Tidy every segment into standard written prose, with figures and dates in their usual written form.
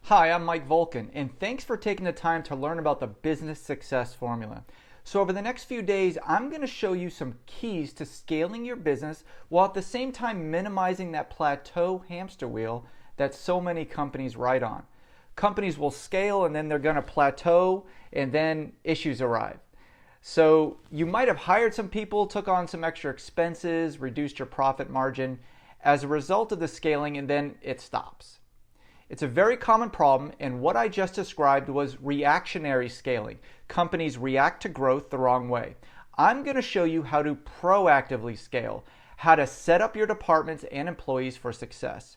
Hi, I'm Mike Volkin, and thanks for taking the time to learn about the business success formula. So, over the next few days, I'm going to show you some keys to scaling your business while at the same time minimizing that plateau hamster wheel that so many companies ride on. Companies will scale and then they're going to plateau, and then issues arrive. So, you might have hired some people, took on some extra expenses, reduced your profit margin as a result of the scaling, and then it stops. It's a very common problem, and what I just described was reactionary scaling. Companies react to growth the wrong way. I'm going to show you how to proactively scale, how to set up your departments and employees for success.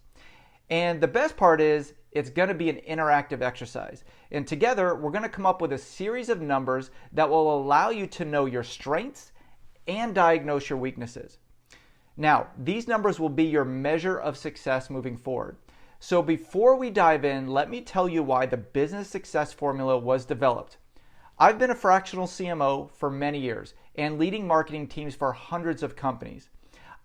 And the best part is, it's going to be an interactive exercise. And together, we're going to come up with a series of numbers that will allow you to know your strengths and diagnose your weaknesses. Now, these numbers will be your measure of success moving forward. So before we dive in, let me tell you why the business success formula was developed. I've been a fractional CMO for many years and leading marketing teams for hundreds of companies.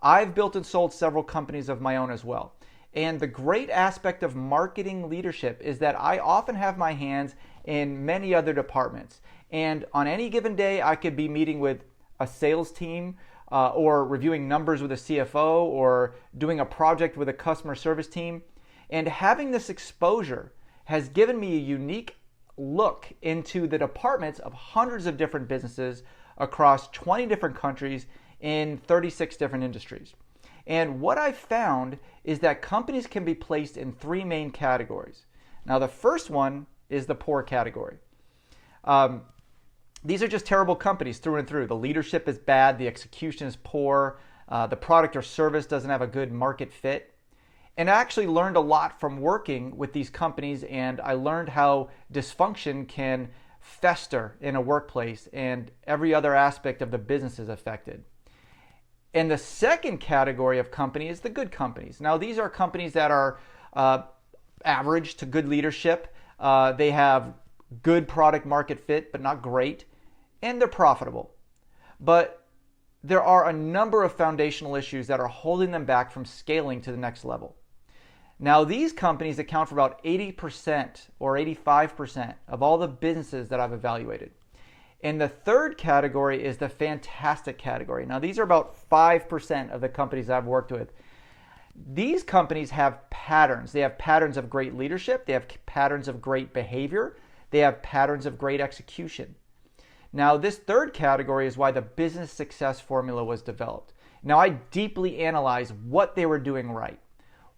I've built and sold several companies of my own as well. And the great aspect of marketing leadership is that I often have my hands in many other departments. And on any given day, I could be meeting with a sales team or reviewing numbers with a CFO or doing a project with a customer service team. And having this exposure has given me a unique look into the departments of hundreds of different businesses across 20 different countries in 36 different industries. And what I've found is that companies can be placed in three main categories. Now, the first one is the poor category. These are just terrible companies through and through. The leadership is bad, the execution is poor, the product or service doesn't have a good market fit. And I actually learned a lot from working with these companies, and I learned how dysfunction can fester in a workplace and every other aspect of the business is affected. And the second category of company is the good companies. Now, these are companies that are average to good leadership. They have good product market fit, but not great, and they're profitable. But there are a number of foundational issues that are holding them back from scaling to the next level. Now, these companies account for about 80% or 85% of all the businesses that I've evaluated. And the third category is the fantastic category. Now, these are about 5% of the companies I've worked with. These companies have patterns. They have patterns of great leadership. They have patterns of great behavior. They have patterns of great execution. Now, this third category is why the business success formula was developed. Now, I deeply analyzed what they were doing right,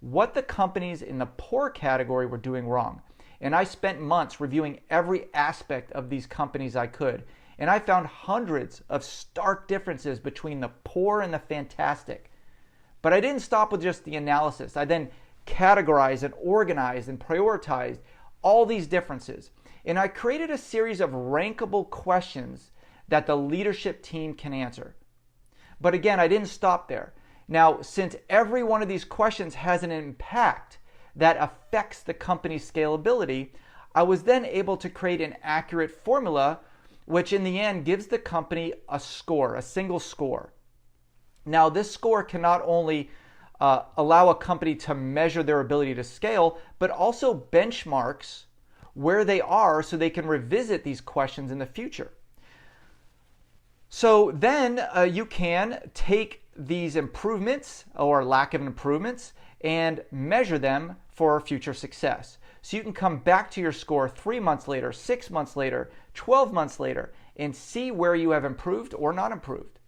what the companies in the poor category were doing wrong. And I spent months reviewing every aspect of these companies I could. And I found hundreds of stark differences between the poor and the fantastic. But I didn't stop with just the analysis. I then categorized and organized and prioritized all these differences. And I created a series of rankable questions that the leadership team can answer. But again, I didn't stop there. Now, since every one of these questions has an impact that affects the company's scalability, I was then able to create an accurate formula, which in the end gives the company a score, a single score. Now, this score can not only allow a company to measure their ability to scale, but also benchmarks where they are so they can revisit these questions in the future. So then you can take these improvements or lack of improvements and measure them for future success. So you can come back to your score 3 months later, 6 months later, 12 months later, and see where you have improved or not improved.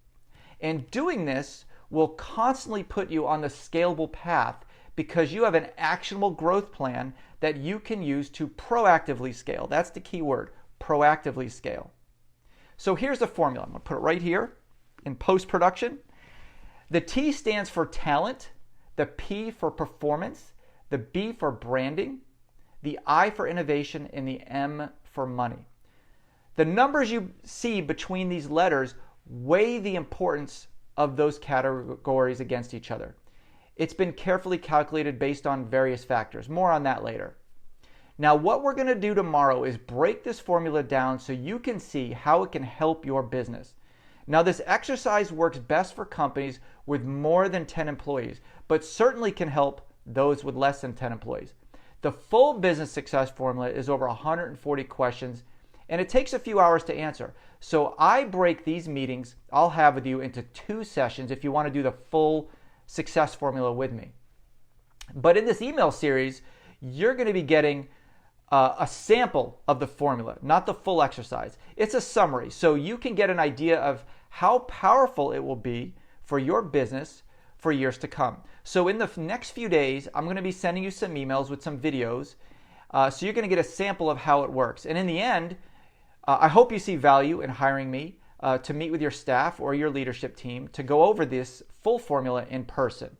And doing this will constantly put you on the scalable path because you have an actionable growth plan that you can use to proactively scale. That's the key word, proactively scale. So here's the formula. I'm going to put it right here in post-production. The T stands for talent, the P for performance, the B for branding, the I for innovation, and the M for money. The numbers you see between these letters weigh the importance of those categories against each other. It's been carefully calculated based on various factors. More on that later. Now, what we're going to do tomorrow is break this formula down so you can see how it can help your business. Now, this exercise works best for companies with more than 10 employees, but certainly can help those with less than 10 employees. The full business success formula is over 140 questions, and it takes a few hours to answer. So I break these meetings I'll have with you into 2 sessions if you want to do the full success formula with me. But in this email series, you're going to be getting a sample of the formula, not the full exercise. It's a summary, so you can get an idea of how powerful it will be for your business for years to come. So in the next few days, I'm going to be sending you some emails with some videos, so you're going to get a sample of how it works. And in the end, I hope you see value in hiring me to meet with your staff or your leadership team to go over this full formula in person.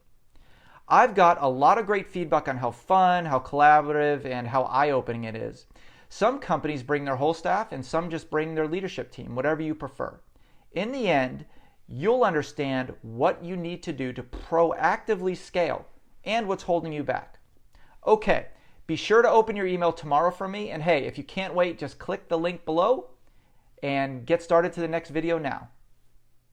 I've got a lot of great feedback on how fun, how collaborative, and how eye-opening it is. Some companies bring their whole staff and some just bring their leadership team, whatever you prefer. In the end, you'll understand what you need to do to proactively scale and what's holding you back. Okay, be sure to open your email tomorrow from me, and hey, if you can't wait, just click the link below and get started to the next video now.